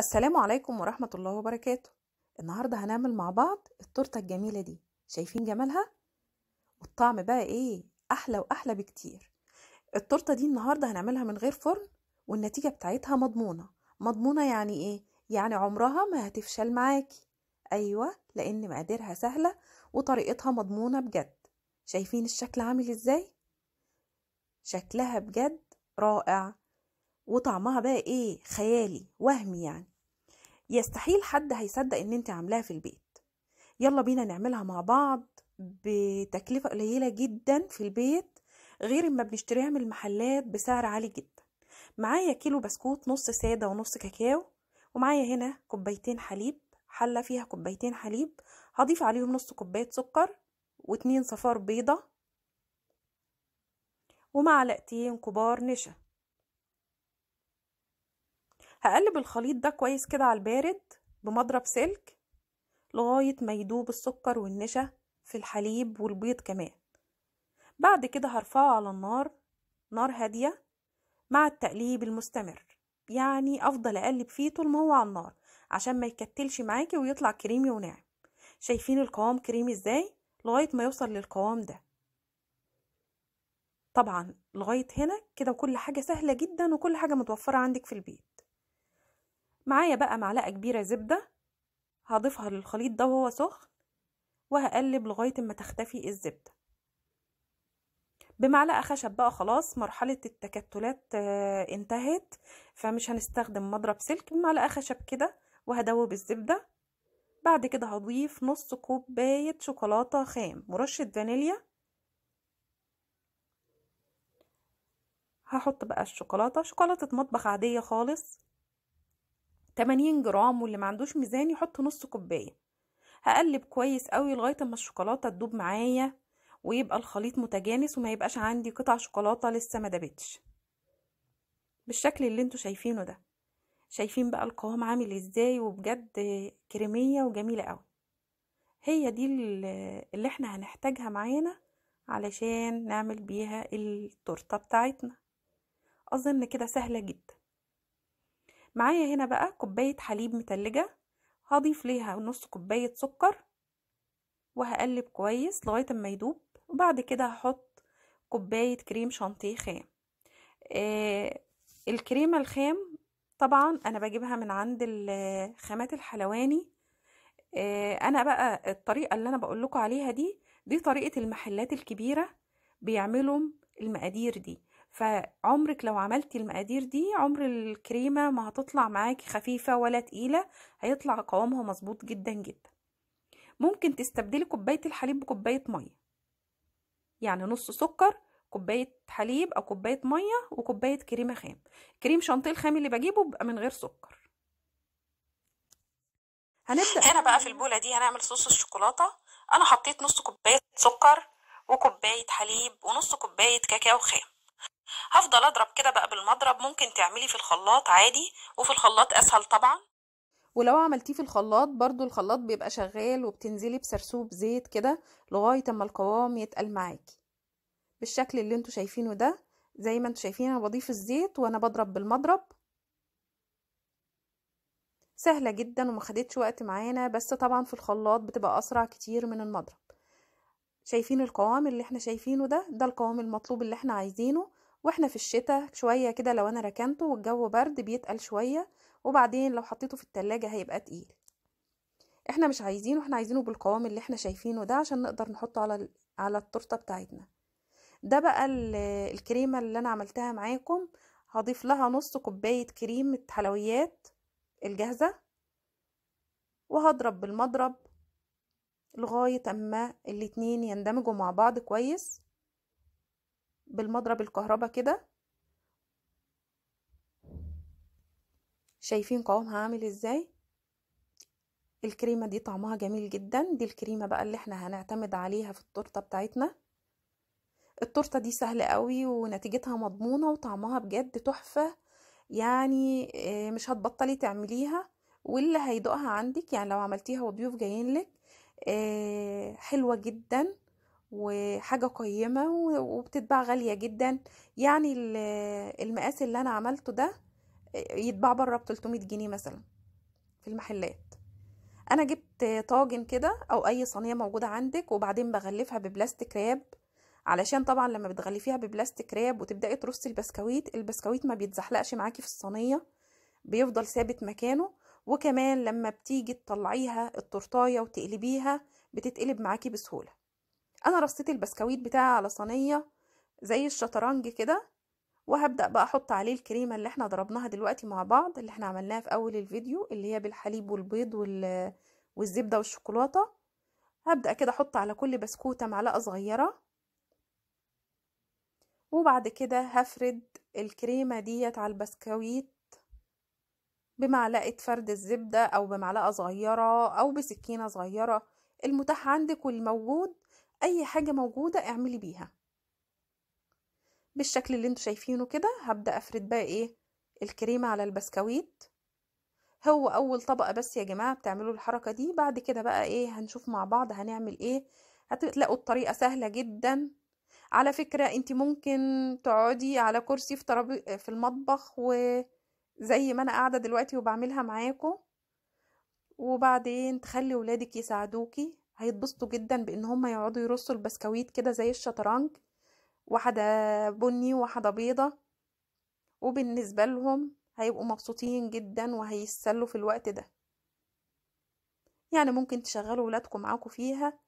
السلام عليكم ورحمة الله وبركاته. النهاردة هنعمل مع بعض التورتة الجميلة دي. شايفين جمالها؟ والطعم بقى ايه احلى واحلى بكتير. التورتة دي النهاردة هنعملها من غير فرن، والنتيجة بتاعتها مضمونة. مضمونة يعني ايه؟ يعني عمرها ما هتفشل معاكي. ايوه، لان مقاديرها سهلة وطريقتها مضمونة بجد. شايفين الشكل عامل ازاي؟ شكلها بجد رائع، وطعمها بقى ايه خيالي وهمي يعني. يستحيل حد هيصدق ان انت عاملاها في البيت. يلا بينا نعملها مع بعض بتكلفة قليلة جدا في البيت، غير اما بنشتريها من المحلات بسعر عالي جدا. معايا كيلو بسكوت نص سادة ونص كاكاو، ومعايا هنا كوبايتين حليب، حلة فيها كوبايتين حليب. هضيف عليهم نص كوباية سكر و2 صفار بيضة ومعلقتين كبار نشا. هقلب الخليط ده كويس كده على البارد بمضرب سلك لغاية ما يدوب السكر والنشا في الحليب والبيض كمان. بعد كده هرفعه على النار، نار هادية، مع التقليب المستمر. يعني افضل اقلب فيه طول ما هو على النار عشان ما يكتلش معاكي ويطلع كريمي وناعم. شايفين القوام كريمي ازاي؟ لغاية ما يوصل للقوام ده. طبعا لغاية هنا كده وكل حاجة سهلة جدا وكل حاجة متوفرة عندك في البيت. معايا بقى معلقة كبيرة زبدة، هضيفها للخليط ده وهو سخن، وهقلب لغاية ما تختفي الزبدة. بمعلقة خشب بقى خلاص مرحلة التكتلات انتهت، فمش هنستخدم مضرب سلك. بمعلقة خشب كده وهدوب الزبدة. بعد كده هضيف نص كوباية شوكولاتة خام ورشة فانيليا. هحط بقى الشوكولاتة، شوكولاتة مطبخ عادية خالص 80 جرام، واللي ما عندوش ميزان يحط نص كوباية. هقلب كويس قوي لغاية اما الشوكولاتة تدوب معايا ويبقى الخليط متجانس وما يبقاش عندي قطع شوكولاتة لسه ما دابتش بالشكل اللي انتوا شايفينه ده. شايفين بقى القوام عامل ازاي؟ وبجد كريمية وجميلة قوي. هي دي اللي احنا هنحتاجها معانا علشان نعمل بيها التورتة بتاعتنا. اظن كده سهلة جدا. معايا هنا بقى كوباية حليب متلجة، هضيف ليها نص كوباية سكر وهقلب كويس لغاية ما يدوب. وبعد كده هحط كوباية كريم شانتيه خام. الكريمة الخام طبعا انا بجيبها من عند الخامات الحلواني. انا بقى الطريقة اللي انا بقول لكم عليها دي طريقة المحلات الكبيرة، بيعملوا المقادير دي. فعمرك لو عملتي المقادير دي عمر الكريمة ما هتطلع معاكي خفيفة ولا تقيلة، هيطلع قوامها مظبوط جدا جدا. ممكن تستبدلي كوباية الحليب بكوباية مية، يعني نص سكر كوباية حليب او كوباية مية وكوباية كريمة خام. كريم شانتيه الخام اللي بجيبه بيبقى من غير سكر. هنبدأ هنا بقى في البولة دي هنعمل صوص الشوكولاتة. انا حطيت نص كوباية سكر وكوباية حليب ونص كوباية كاكاو خام. هفضل اضرب كده بقى بالمضرب. ممكن تعملي في الخلاط عادي، وفي الخلاط اسهل طبعا. ولو عملتيه في الخلاط برضو الخلاط بيبقى شغال، وبتنزلي بسرسوب زيت كده لغاية اما القوام يتقل معاكي بالشكل اللي انتوا شايفينه ده. زي ما انتوا شايفين انا بضيف الزيت وانا بضرب بالمضرب. سهلة جدا وما خدتش وقت معانا، بس طبعا في الخلاط بتبقى اسرع كتير من المضرب. شايفين القوام اللي احنا شايفينه ده القوام المطلوب اللي احنا عايزينه. واحنا في الشتاء شوية كده لو انا ركنته والجو برد بيتقل شوية، وبعدين لو حطيته في التلاجة هيبقى تقيل. احنا مش عايزينه، احنا عايزينه بالقوام اللي احنا شايفينه ده عشان نقدر نحطه على التورتة بتاعتنا. ده بقى الكريمة اللي انا عملتها معاكم. هضيف لها نص كوباية كريمة حلويات الجاهزة، وهضرب بالمضرب لغاية اما الاتنين يندمجوا مع بعض كويس بالمضرب الكهرباء كده. شايفين قوامها عامل ازاي؟ الكريمة دي طعمها جميل جدا. دي الكريمة بقى اللي احنا هنعتمد عليها في التورتة بتاعتنا. التورتة دي سهلة قوي ونتيجتها مضمونة وطعمها بجد تحفة. يعني مش هتبطلي تعمليها، واللي هيدوقها عندك يعني لو عملتيها وضيوف جايين لك حلوة جدا وحاجة قيمة وبتتباع غالية جدا. يعني المقاس اللي انا عملته ده يتباع بره ب 300 جنيه مثلا. في المحلات. انا جبت طاجن كده او اي صينيه موجوده عندك، وبعدين بغلفها ببلاستيك راب، علشان طبعا لما بتغلفيها ببلاستيك راب وتبداي ترصي البسكويت ما بيتزحلقش معاكي في الصينيه، بيفضل ثابت مكانه. وكمان لما بتيجي تطلعيها التورتايه وتقلبيها بتتقلب معاكي بسهوله. انا رصيت البسكويت بتاعي على صينيه زي الشطرنج كده، وهبدأ بقى احط عليه الكريمة اللي احنا ضربناها دلوقتي مع بعض، اللي احنا عملناها في اول الفيديو، اللي هي بالحليب والبيض والزبدة والشوكولاتة. هبدأ كده احط على كل بسكوتة معلقة صغيرة، وبعد كده هفرد الكريمة ديت على البسكويت بمعلقة فرد الزبدة او بمعلقة صغيرة او بسكينة صغيرة، المتاح عندك والموجود. اي حاجة موجودة اعملي بيها بالشكل اللي انتوا شايفينه كده. هبدأ افرد بقى ايه الكريمة على البسكويت. هو اول طبقة بس يا جماعة بتعملوا الحركة دي، بعد كده بقى ايه هنشوف مع بعض هنعمل ايه. هتلاقوا الطريقة سهلة جدا. على فكرة انت ممكن تقعدي على كرسي في المطبخ، وزي ما انا قاعدة دلوقتي وبعملها معاكم، وبعدين تخلي ولادك يساعدوكي. هيتبسطوا جدا بان هم يقعدوا يرصوا البسكويت كده زي الشطرنج، واحدة بني وواحدة بيضة، وبالنسبة لهم هيبقوا مبسوطين جدا وهيتسلوا في الوقت ده. يعني ممكن تشغلوا ولادكم معاكم فيها،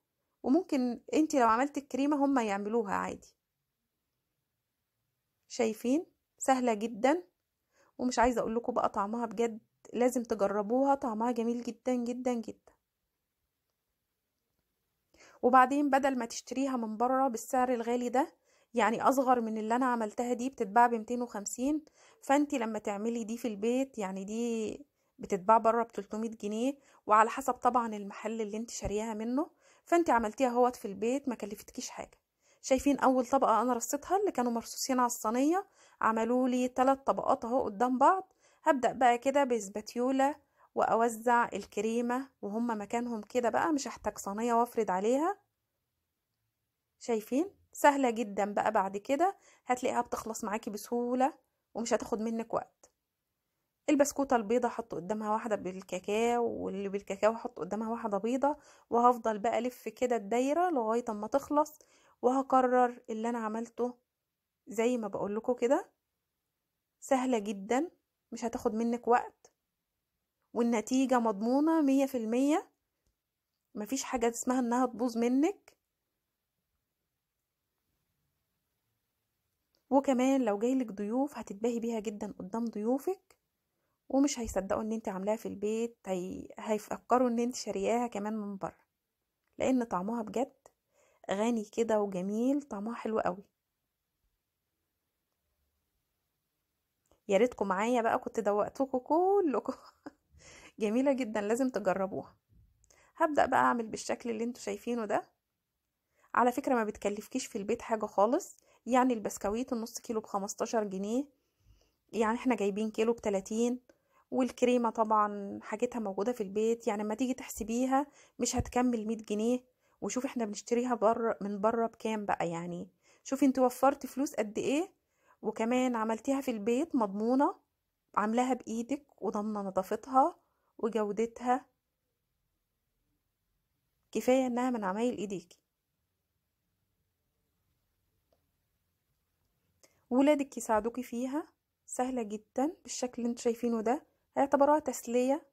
وممكن انتي لو عملت الكريمة هم يعملوها عادي. شايفين سهلة جدا، ومش عايزة اقول لكم بقى طعمها بجد لازم تجربوها، طعمها جميل جدا جدا جدا. وبعدين بدل ما تشتريها من بره بالسعر الغالي ده، يعني اصغر من اللي انا عملتها دي بتتباع ب250، فانتي لما تعملي دي في البيت، يعني دي بتتباع بره ب300 جنيه، وعلى حسب طبعا المحل اللي انت شارياها منه. فانتي عملتيها اهوت في البيت ما كلفتكيش حاجه. شايفين اول طبقه انا رصيتها اللي كانوا مرصوصين على الصينيه، عملوا لي 3 طبقات اهو قدام بعض. هبدا بقى كده بسباتيولا واوزع الكريمه وهم مكانهم كده بقى، مش هحتاج صينيه وافرد عليها. شايفين سهلة جدا بقى. بعد كده هتلاقيها بتخلص معاكي بسهولة ومش هتاخد منك وقت. البسكوتة البيضة حط قدامها واحدة بالكاكاو، واللي بالكاكاو حط قدامها واحدة بيضة، وهفضل بقى الف كده الدايرة لغاية اما تخلص، وهكرر اللي انا عملته زي ما بقول لكم كده. سهلة جدا مش هتاخد منك وقت، والنتيجة مضمونة 100%. مفيش حاجة اسمها انها تبوظ منك. وكمان لو جايلك ضيوف هتتباهي بيها جدا قدام ضيوفك، ومش هيصدقوا ان انت عاملاها في البيت، هيفكروا ان انت شارياها كمان من بره، لان طعمها بجد غني كده وجميل، طعمها حلو قوي. يا ريتكم معايا بقى كنت دوقتكم كلكم. جميلة جدا لازم تجربوها. هبدأ بقى اعمل بالشكل اللي انتوا شايفينه ده. على فكرة ما بتكلفكيش في البيت حاجة خالص، يعني البسكويت النص كيلو ب15 جنيه، يعني احنا جايبين كيلو ب30. والكريمة طبعا حاجتها موجودة في البيت، يعني ما تيجي تحسبيها مش هتكمل 100 جنيه. وشوفي احنا بنشتريها من بره بكام بقى، يعني شوفي انت وفرتي فلوس قد ايه، وكمان عملتيها في البيت مضمونة، عاملاها بايدك وضامنة نظافتها وجودتها. كفاية انها من عمايل ايديكي. ولادك يساعدوكي فيها، سهلة جدا بالشكل اللي انتوا شايفينه ده، هيعتبروها تسلية.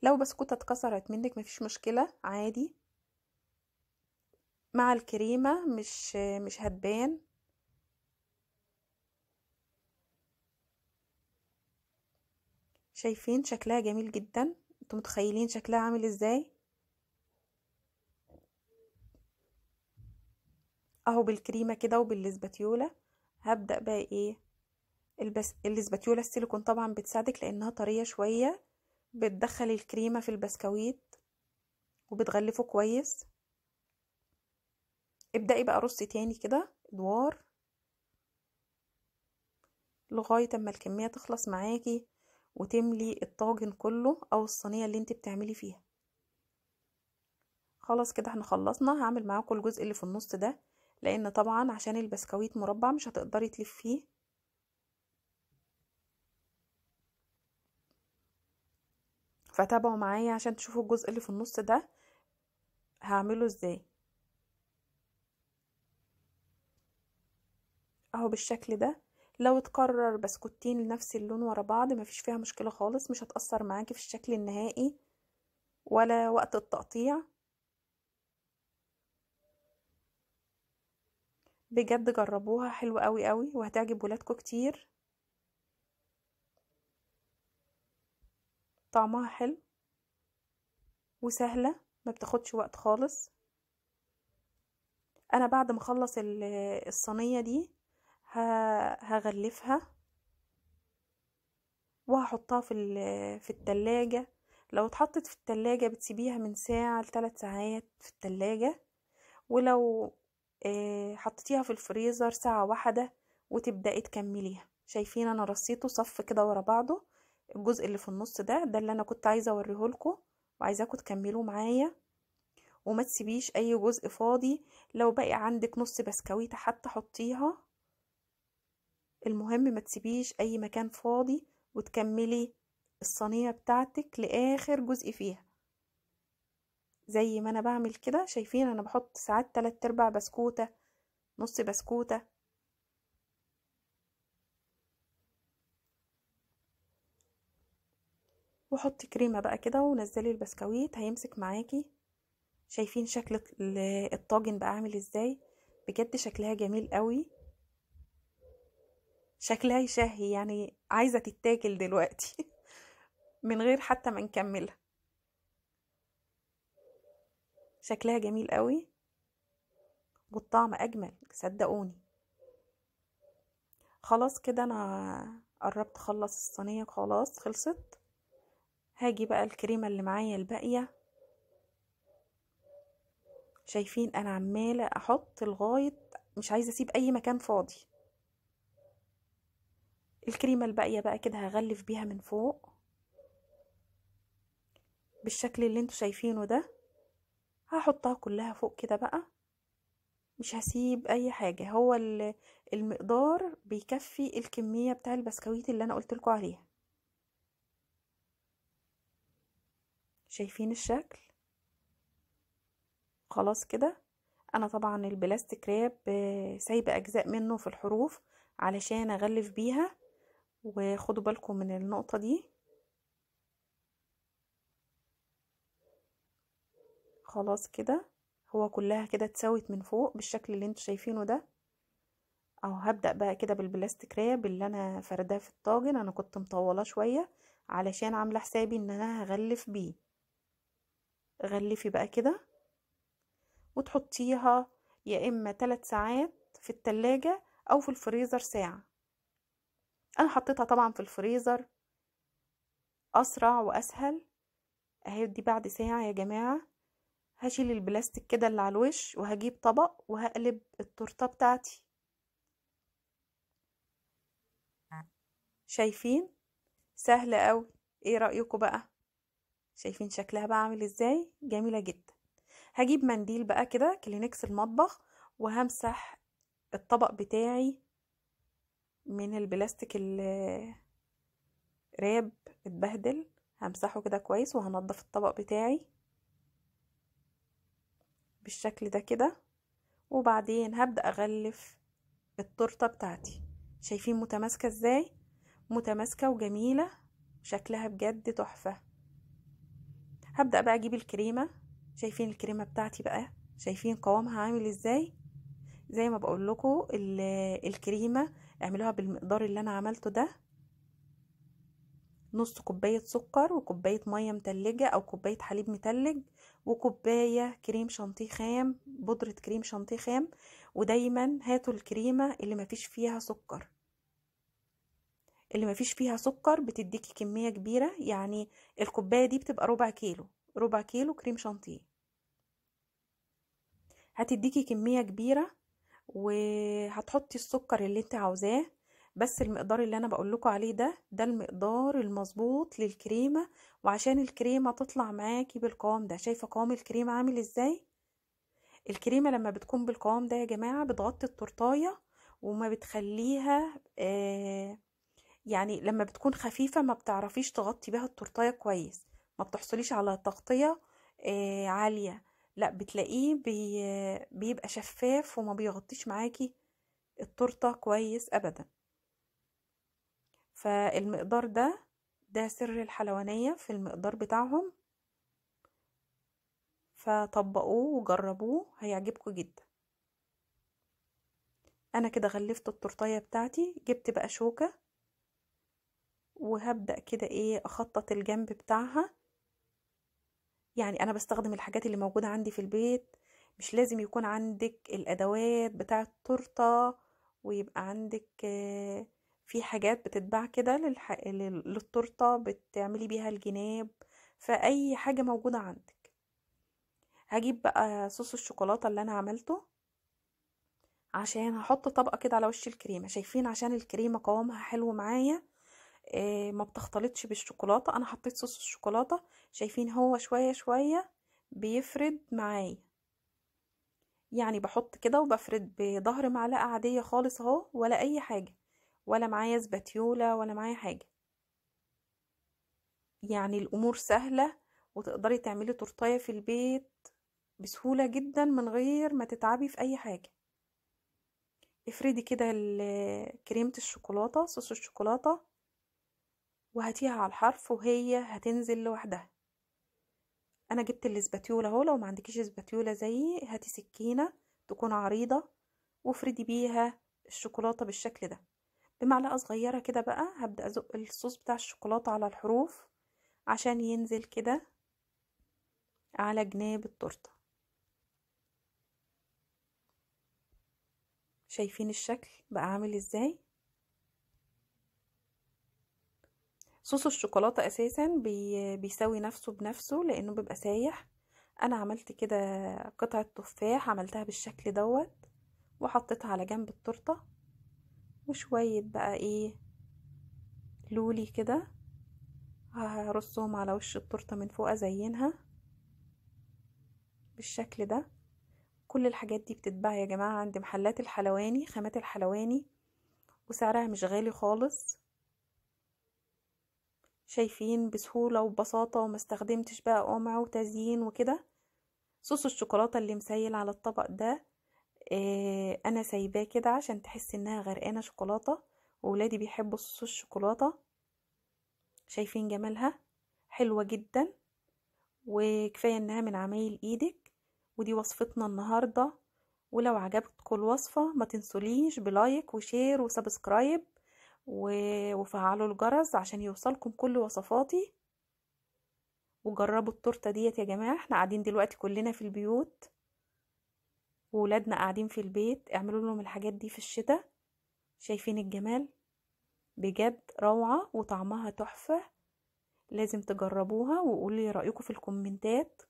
لو بسكوتة اتكسرت منك مفيش مشكلة عادي، مع الكريمة مش هتبان. شايفين شكلها جميل جدا؟ انتوا متخيلين شكلها عامل ازاي؟ اهو بالكريمة كده وبالسباتيولا. هبدأ بقى ايه الاسباتيولا السيليكون طبعا بتساعدك لانها طرية شوية، بتدخل الكريمة في البسكويت وبتغلفه كويس. ابدأي بقى رصي تاني كده ادوار لغاية اما الكمية تخلص معاكي وتملي الطاجن كله او الصينية اللي انت بتعملي فيها. خلاص كده احنا خلصنا. هعمل معاكم الجزء اللي في النص ده، لان طبعا عشان البسكويت مربع مش هتقدري تلفيه. فتابعوا معايا عشان تشوفوا الجزء اللي في النص ده هعمله ازاي. اهو بالشكل ده. لو اتكرر بسكوتين لنفس اللون ورا بعض مفيش فيها مشكلة خالص، مش هتأثر معاكي في الشكل النهائي ولا وقت التقطيع. بجد جربوها، حلوة قوي قوي وهتعجب ولادكم كتير. طعمها حلو وسهلة، ما بتاخدش وقت خالص. انا بعد ما اخلص الصينية دي هغلفها وهحطها في التلاجة. لو اتحطت في التلاجة بتسيبيها من ساعة ل3 ساعات في التلاجة، ولو حطيتيها في الفريزر ساعة واحدة وتبدأي تكمليها. شايفين انا رصيته صف كده ورا بعضه. الجزء اللي في النص ده اللي انا كنت عايزة اوريهولكم وعايزاكم تكملوا معايا، وما تسيبيش اي جزء فاضي. لو بقي عندك نص بسكويتة حتى حطيها، المهم ما تسيبيش اي مكان فاضي وتكملي الصينية بتاعتك لاخر جزء فيها زي ما انا بعمل كده. شايفين انا بحط ساعات 3/4 بسكوتة، نص بسكوتة. وحطي كريمة بقى كده ونزلي البسكويت هيمسك معاكي. شايفين شكل الطاجن بقى عامل ازاي؟ بجد شكلها جميل قوي، شكلها يشهي، يعني عايزة تتاكل دلوقتي من غير حتى ما نكملها. شكلها جميل قوي والطعم اجمل صدقوني. خلاص كده انا قربت اخلص الصينية، خلاص خلصت. هاجي بقى الكريمة اللي معايا الباقية. شايفين انا عمالة احط لغاية مش عايزة اسيب اي مكان فاضي. الكريمة الباقية بقى كده هغلف بيها من فوق بالشكل اللي انتوا شايفينه ده. هحطها كلها فوق كده بقى، مش هسيب اي حاجة. هو المقدار بيكفي الكمية بتاع البسكويت اللي انا قلتلكوا عليها. شايفين الشكل؟ خلاص كده. انا طبعا البلاستيك راب سايبة اجزاء منه في الحروف علشان اغلف بيها، وخدوا بالكم من النقطة دي. خلاص كده هو كلها كده اتسوت من فوق بالشكل اللي انتوا شايفينه ده. اهو هبدأ بقى كده بالبلاستيك راب اللي انا فرداه في الطاجن. انا كنت مطولة شوية علشان عاملة حسابي ان انا هغلف بيه. غلفي بقى كده وتحطيها يا اما 3 ساعات في التلاجة او في الفريزر ساعة. انا حطيتها طبعا في الفريزر اسرع واسهل. اهي دي بعد ساعة يا جماعة. هشيل البلاستيك كده اللي على الوش وهجيب طبق وهقلب التورتة بتاعتي. شايفين؟ سهلة قوي. ايه رأيكم بقى؟ شايفين شكلها بقى عامل ازاي؟ جميلة جدا. هجيب منديل بقى كده كلينكس المطبخ وهمسح الطبق بتاعي من البلاستيك الراب اتبهدل. همسحه كده كويس وهنضف الطبق بتاعي بالشكل ده كده. وبعدين هبدأ اغلف التورتة بتاعتي. شايفين متماسكة ازاي؟ متماسكة وجميلة، شكلها بجد تحفة. هبدأ بقى اجيب الكريمة. شايفين الكريمة بتاعتي بقى؟ شايفين قوامها عامل ازاي؟ زي ما بقول لكم الكريمة اعملوها بالمقدار اللي انا عملته ده. نص كوباية سكر وكوباية مية متلجة او كوباية حليب متلج وكوباية كريم شانتيه خام، بودرة كريم شانتيه خام. ودايما هاتوا الكريمة اللي مفيش فيها سكر. اللي مفيش فيها سكر بتديكي كمية كبيرة، يعني الكوباية دي بتبقى ربع كيلو كريم شانتيه، هتديكي كمية كبيرة. وهتحطي السكر اللي انت عاوزاه، بس المقدار اللي انا بقولكوا عليه ده المقدار المظبوط للكريمة. وعشان الكريمة تطلع معاكي بالقوام ده. شايفة قوام الكريمة عامل ازاي؟ الكريمة لما بتكون بالقوام ده يا جماعة بتغطي التورتاية وما بتخليها يعني لما بتكون خفيفة ما بتعرفيش تغطي بيها التورتاية كويس، ما بتحصليش على تغطية عالية، لا بتلاقيه بيبقى شفاف وما بيغطيش معاكي التورتة كويس ابدا. فالمقدار ده سر الحلوانية في المقدار بتاعهم، فطبقوه وجربوه هيعجبكم جدا. انا كده غلفت التورتايه بتاعتي، جبت بقى شوكة وهبدأ كده اخطط الجنب بتاعها. يعني انا بستخدم الحاجات اللي موجودة عندي في البيت، مش لازم يكون عندك الادوات بتاعة التورته ويبقى عندك في حاجات بتتباع كده للتورته بتعملي بيها الجناب، فاي حاجة موجودة عندك. هجيب بقى صوص الشوكولاتة اللي انا عملته عشان هحط طبقة كده على وش الكريمة. شايفين عشان الكريمة قوامها حلو معايا ما بتختلطش بالشوكولاتة، انا حطيت صوص الشوكولاتة. شايفين هو شوية شوية بيفرد معايا، يعني بحط كده وبفرد بظهر معلقة عادية خالص اهو، ولا اي حاجة، ولا معايا سباتيولا ولا معايا حاجة. يعني الامور سهلة وتقدري تعملي تورتايه في البيت بسهولة جدا من غير ما تتعبي في اي حاجة. افردي كده كريمة الشوكولاتة، صوص الشوكولاتة، وهاتيها على الحرف وهي هتنزل لوحدها. انا جبت الاسباتيولا اهو، لو ما عندكيش اسباتيولا زيي هاتي سكينة تكون عريضة وافردي بيها الشوكولاتة بالشكل ده بمعلقة صغيرة كده. بقى هبدأ ازق الصوص بتاع الشوكولاتة على الحروف عشان ينزل كده على جناب التورته. شايفين الشكل بقى عامل ازاي؟ صوص الشوكولاتة اساسا بيساوي نفسه بنفسه لانه بيبقى سايح. انا عملت كده قطعة تفاح عملتها بالشكل دوت وحطيتها على جنب التورته، وشوية بقى لولي كده هرصهم على وش التورته من فوق ازينها بالشكل ده. كل الحاجات دي بتتباع يا جماعة عند محلات الحلواني، خامات الحلواني، وسعرها مش غالي خالص. شايفين بسهولة وببساطة وما استخدمتش بقى قمع وتزيين وكده. صوص الشوكولاتة اللي مسيل على الطبق ده انا سايباه كده عشان تحس انها غرقانة شوكولاتة، وولادي بيحبوا صوص الشوكولاتة. شايفين جمالها؟ حلوة جدا وكفاية انها من عمايل ايدك. ودي وصفتنا النهاردة، ولو عجبتكم الوصفة ما تنسوليش بلايك وشير وسبسكرايب وفعلوا الجرس عشان يوصلكم كل وصفاتي. وجربوا التورته ديت يا جماعة، احنا قاعدين دلوقتي كلنا في البيوت وولادنا قاعدين في البيت، اعملوا لهم الحاجات دي في الشتاء. شايفين الجمال؟ بجد روعة وطعمها تحفة، لازم تجربوها وقولي رأيكم في الكومنتات.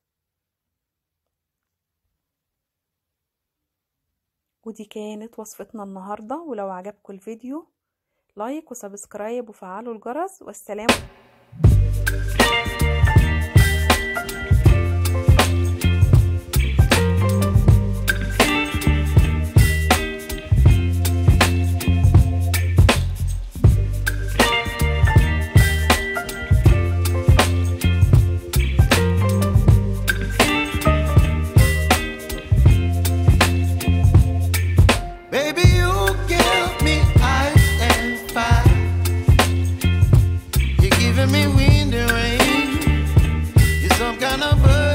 ودي كانت وصفتنا النهاردة، ولو عجبكم الفيديو لايك وسبسكرايب وفعلوا الجرس، والسلام. Me wind and rain, you're some kind of bird.